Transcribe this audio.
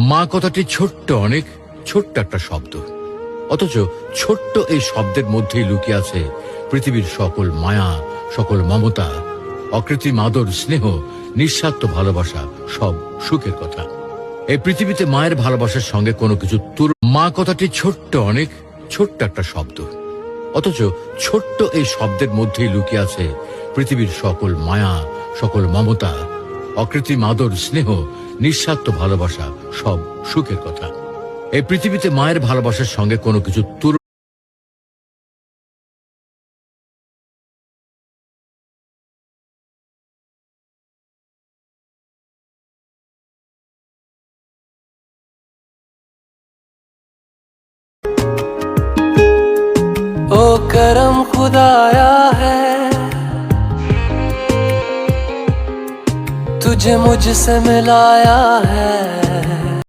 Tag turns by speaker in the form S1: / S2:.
S1: মা কথাটি ছোট্ট, অনেক ছোট্ট একটা শব্দ, অথচ ছোট্ট এই শব্দের মধ্যেই লুকিয়ে আছে পৃথিবীর সকল মায়া, সকল মমতা, অকৃত্রিম আদর, স্নেহ, নিঃস্বার্থ ভালোবাসা, সব সুখের কথা। এই পৃথিবীতে মায়ের ভালোবাসার সঙ্গে কোনো কিছু মা কথাটি ছোট্ট, অনেক ছোট্ট একটা শব্দ, অথচ ছোট্ট এই শব্দের মধ্যেই লুকিয়ে আছে পৃথিবীর সকল মায়া, সকল মমতা, অকৃত্রিম আদর, স্নেহ, নিঃস্বার্থ ভালোবাসা, সব সুখের কথা। এই পৃথিবীতে মায়ের ভালোবাসার সঙ্গে কোনো কিছু
S2: ओ करम खुदाया है तुझे मुझसे मिलाया है।